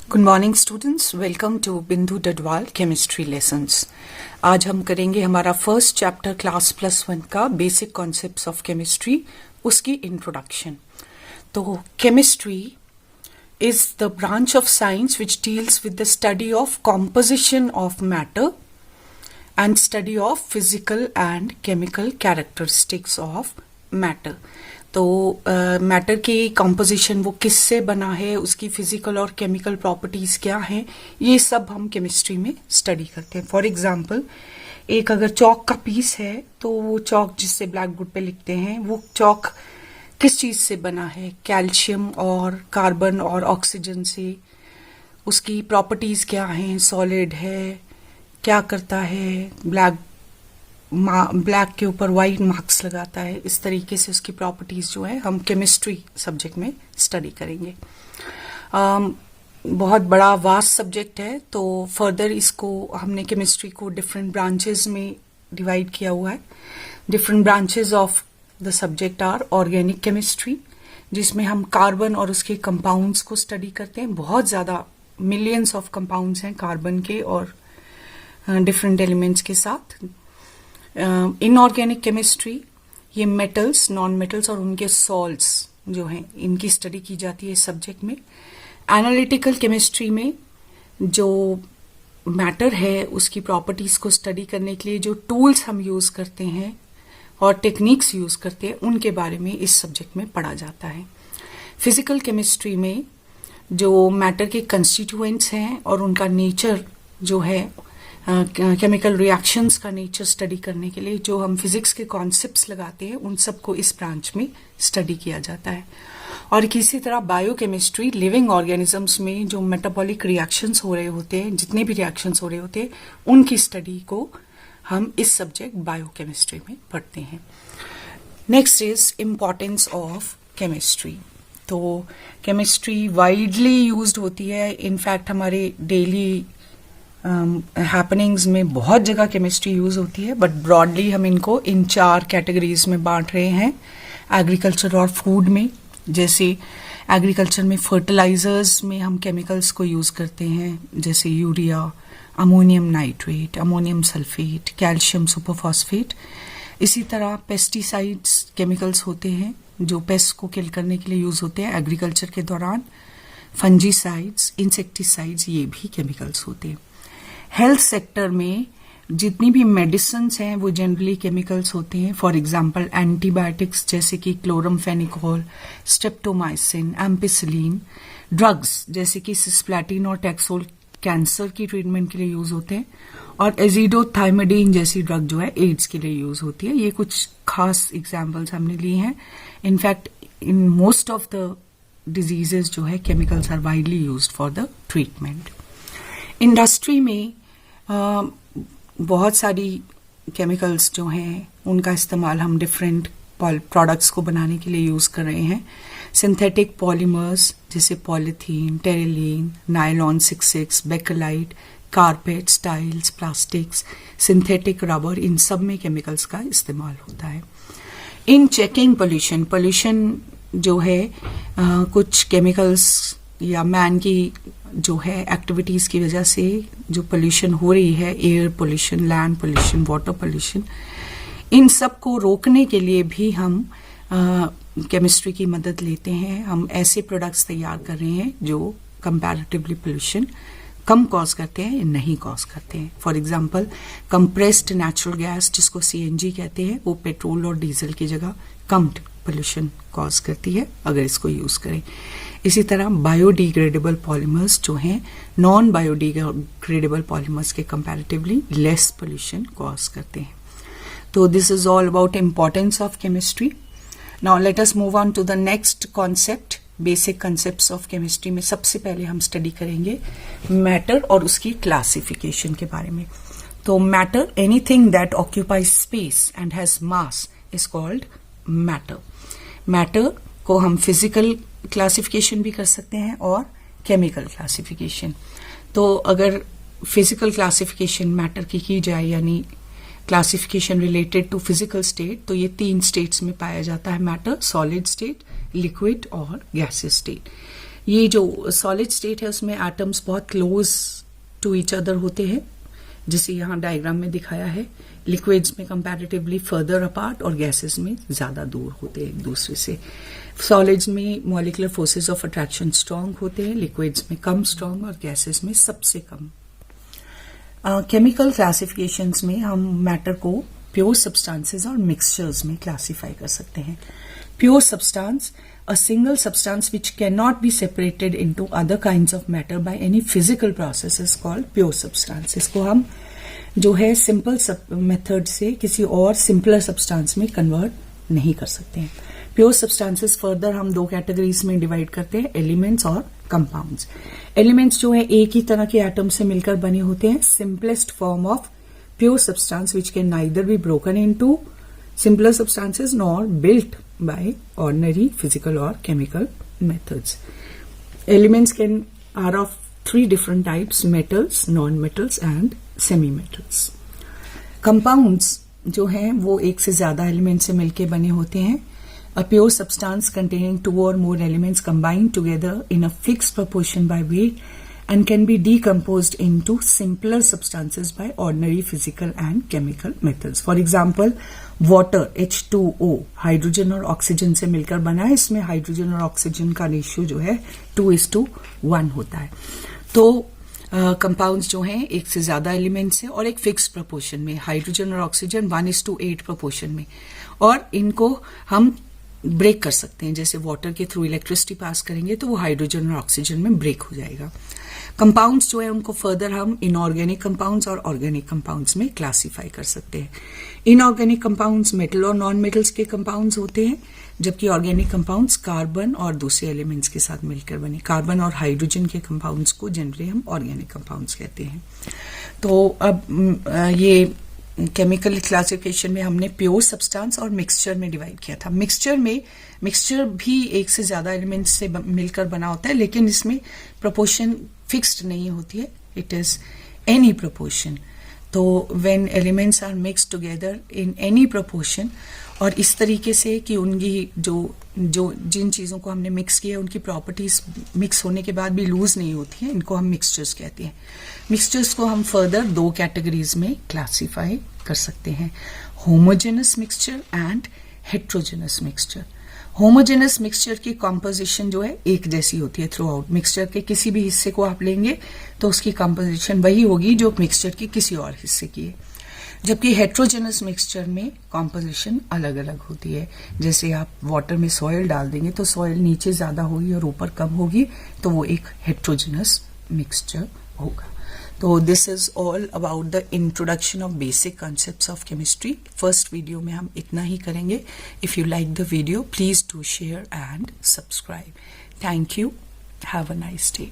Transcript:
Good morning students, welcome to Bindu Dadwal chemistry lessons. आज हम करेंगे हमारा फर्स्ट चैप्टर क्लास +1 का बेसिक कॉन्सेप्ट्स ऑफ केमिस्ट्री, उसकी इंट्रोडक्शन। तो chemistry is the branch of science which deals with the study of composition of matter and study of physical and chemical characteristics of matter। तो matter की composition वो किससे बना है, उसकी physical और केमिकल प्रॉपर्टीज क्या हैं, ये सब हम केमिस्ट्री में स्टडी करते हैं। फॉर एग्जांपल, एक अगर चौक का पीस है तो वो चौक जिससे ब्लैक बोर्ड पे लिखते हैं, वो चौक किस चीज से बना है? कैल्शियम और कार्बन और ऑक्सीजन से। उसकी प्रॉपर्टीज क्या हैं? सॉलिड है, क्या करता है, ब्लैक के ऊपर वाइट मार्क्स लगाता है। इस तरीके से उसकी प्रॉपर्टीज जो है हम केमिस्ट्री सब्जेक्ट में स्टडी करेंगे। बहुत बड़ा वास्ट सब्जेक्ट है, तो फर्दर इसको हमने केमिस्ट्री को डिफरेंट ब्रांचेस में डिवाइड किया हुआ है। Different branches of the subject are organic chemistry, जिसमें हम कार्बन और उसके कंपाउंड्स को स्टडी करते हैं। बहुत ज्यादा मिलियंस ऑफ कंपाउंड्स हैं कार्बन के और डिफरेंट एलिमेंट्स के साथ। इनऑर्गेनिक केमिस्ट्री, ये मेटल्स, नॉन मेटल्स और उनके सॉल्ट्स जो हैं, इनकी स्टडी की जाती है इस सब्जेक्ट में। एनालिटिकल केमिस्ट्री में जो मैटर है उसकी प्रॉपर्टीज को स्टडी करने के लिए जो टूल्स हम यूज करते हैं और टेक्निक्स यूज करते हैं, उनके बारे में इस सब्जेक्ट में पढ़ा जाता है। फिजिकल केमिस्ट्री में जो मैटर के कंस्टिट्यूएंट्स हैं और उनका नेचर जो है, केमिकल रिएक्शंस का नेचर स्टडी करने के लिए जो हम फिजिक्स के कॉन्सेप्ट्स लगाते हैं, उन सबको इस ब्रांच में स्टडी किया जाता है। और किसी तरह बायोकेमिस्ट्री, लिविंग ऑर्गेनिजम्स में जो मेटाबॉलिक रिएक्शंस हो रहे होते हैं, जितने भी रिएक्शंस हो रहे होते हैं, उनकी स्टडी को हम इस सब्जेक्ट बायोकेमिस्ट्री में पढ़ते हैं। Next is importance of chemistry. तो केमिस्ट्री वाइडली यूज्ड होती है। इनफैक्ट हमारे डेली हैपनिंग्स में बहुत जगह केमिस्ट्री यूज होती है, बट ब्रॉडली हम इनको इन 4 कैटेगरीज में बांट रहे हैं। एग्रीकल्चर और फूड में, जैसे एग्रीकल्चर में फर्टिलाइजर्स में हम केमिकल्स को यूज करते हैं, जैसे urea, ammonium nitrate, ammonium sulphate, calcium superphosphate. इसी तरह पेस्टिसाइड्स केमिकल्स होते हैं जो पेस्ट को किल करने के लिए यूज होते हैं एग्रीकल्चर के दौरान। फंजीसाइड्स, इंसेक्टिसाइड्स, ये भी केमिकल्स होते हैं। हेल्थ सेक्टर में जितनी भी मेडिसिन्स हैं वो जनरली केमिकल्स होते हैं। फॉर एग्जांपल एंटीबायोटिक्स जैसे कि क्लोरमफेनिकोल, स्ट्रेप्टोमाइसिन, एम्पिसिलिन। ड्रग्स जैसे कि सिस्प्लैटिन और टैक्सोल कैंसर की ट्रीटमेंट के लिए यूज होते हैं। और एजिडोथाइमिडीन जैसी ड्रग जो है एड्स के लिए यूज होती है। ये कुछ खास एग्जाम्पल्स हमने लिए हैं। In fact in most of the diseases जो है chemicals are widely used for the treatment. Industry में बहुत सारी केमिकल्स जो हैं उनका इस्तेमाल हम डिफरेंट प्रोडक्ट्स को बनाने के लिए यूज कर रहे हैं। सिंथेटिक पॉलीमर्स जैसे polythene, terylene, nylon 66, bakelite, carpet, tiles, plastics, synthetic rubber, इन सब में केमिकल्स का इस्तेमाल होता है। इन चेकिंग पोल्यूशन जो है कुछ केमिकल्स या मैन की जो है एक्टिविटीज की वजह से जो पोल्यूशन हो रही है, air pollution, land pollution, water pollution, इन सब को रोकने के लिए भी हम केमिस्ट्री की मदद लेते हैं। हम ऐसे प्रोडक्ट्स तैयार कर रहे हैं जो कंपैरेटिवली पोल्यूशन कम कॉज करते हैं या नहीं कॉज करते हैं। For example, compressed natural gas जिसको CNG कहते हैं, वो पेट्रोल और डीजल की जगह कम पोल्यूशन कॉज करती है अगर इसको यूज करें। इसी तरह बायोडिग्रेडेबल पॉलीमर्स जो हैं, नॉन बायोडिग्रेडेबल पॉलीमर्स के कंपैरेटिवली लेस पोल्यूशन कॉज करते हैं। तो this is all about importance of chemistry. Now let us move on to the next concept, basic concepts of chemistry में सबसे पहले हम स्टडी करेंगे मैटर और उसकी क्लासिफिकेशन के बारे में। तो matter, anything that occupies space and has mass is called matter. Matter को हम फिजिकल क्लासिफिकेशन भी कर सकते हैं और केमिकल क्लासिफिकेशन। तो अगर फिजिकल क्लासिफिकेशन मैटर की जाए, यानी classification related to physical state, तो ये 3 स्टेट्स में पाया जाता है मैटर: सॉलिड स्टेट, लिक्विड और गैसियस स्टेट। ये जो सॉलिड स्टेट है उसमें एटम्स बहुत क्लोज टू ईच अदर होते हैं, जिसे यहाँ डायग्राम में दिखाया है। लिक्विड्स में कंपैरेटिवली फर्दर अपार्ट और गैसेस में ज्यादा दूर होते हैं एक दूसरे से। सॉलिड्स में molecular forces of attraction strong होते हैं, लिक्विड्स में कम स्ट्रांग और गैसेस में सबसे कम। केमिकल क्लासिफिकेशंस में हम मैटर को प्योर सब्सटेंसेस और मिक्सचर्स में क्लासिफाई कर सकते हैं। Pure substance, a single substance which cannot be separated into other kinds of matter by any physical process is called pure substance। इसको हम जो है सिंपल मेथड से किसी और सिंपलर सब्सटेंस में कन्वर्ट नहीं कर सकते हैं। प्योर सब्सटेंसेस फर्दर हम दो कैटेगरीज में डिवाइड करते हैं, एलिमेंट्स और कंपाउंड्स। एलिमेंट्स जो है एक ही तरह के एटम से मिलकर बने होते हैं। Simplest form of pure substance which can neither be broken into simpler substances nor built by ordinary physical or chemical methods. Elements are of three different types: metals, non-metals and semi-metals. Compounds जो हैं वो एक से ज्यादा element से मिलके बने होते हैं। A pure substance containing two or more elements combined together in a fixed proportion by weight and can be decomposed into simpler substances by ordinary physical and chemical methods. For example, water H2O hydrogen और oxygen से मिलकर बना है। इसमें hydrogen और oxygen का ratio जो है 2:1 होता है। तो कंपाउंड्स जो हैं एक से ज्यादा एलिमेंट्स हैं और एक फिक्स प्रोपोर्शन में, हाइड्रोजन और ऑक्सीजन 1:8 प्रोपोर्शन में, और इनको हम ब्रेक कर सकते हैं। जैसे वाटर के थ्रू इलेक्ट्रिसिटी पास करेंगे तो वो हाइड्रोजन और ऑक्सीजन में ब्रेक हो जाएगा। कंपाउंड्स जो है उनको फर्दर हम इनऑर्गेनिक कंपाउंड्स और ऑर्गेनिक कंपाउंड्स में क्लासिफाई कर सकते हैं। इनऑर्गेनिक कंपाउंड्स मेटल और नॉन मेटल्स के कंपाउंड्स होते हैं, जबकि ऑर्गेनिक कंपाउंड्स कार्बन और दूसरे एलिमेंट्स के साथ मिलकर बने। कार्बन और हाइड्रोजन के कंपाउंड्स को जनरली हम ऑर्गेनिक कंपाउंड्स कहते हैं। तो अब ये केमिकल क्लासिफिकेशन में हमने प्योर सब्सटेंस और मिक्सचर में डिवाइड किया था। मिक्सचर भी एक से ज्यादा एलिमेंट्स से मिलकर बना होता है, लेकिन इसमें प्रोपोर्शन फिक्स्ड नहीं होती है, इट इज एनी प्रोपोर्शन। तो when elements are mixed together in any proportion, और इस तरीके से कि उनकी जो जिन चीजों को हमने मिक्स किया उनकी प्रॉपर्टीज मिक्स होने के बाद भी लूज नहीं होती हैं, इनको हम मिक्सचर्स कहते हैं। मिक्सचर्स को हम फर्दर दो कैटेगरीज में क्लासिफाई कर सकते हैं, homogeneous mixture and heterogeneous mixture. Homogeneous mixture की कॉम्पोजिशन जो है एक जैसी होती है थ्रू आउट। मिक्सचर के किसी भी हिस्से को आप लेंगे तो उसकी कॉम्पोजिशन वही होगी जो मिक्सचर के किसी और हिस्से की है, जबकि हेट्रोजेनस मिक्सचर में कॉम्पोजिशन अलग अलग होती है। जैसे आप वाटर में सॉइल डाल देंगे तो सॉइल नीचे ज्यादा होगी और ऊपर कम होगी, तो वो एक हेट्रोजेनस मिक्सचर होगा। तो this is all about the introduction of basic concepts of chemistry. First video में हम इतना ही करेंगे। If you like the video please do share and subscribe. Thank you, have a nice day.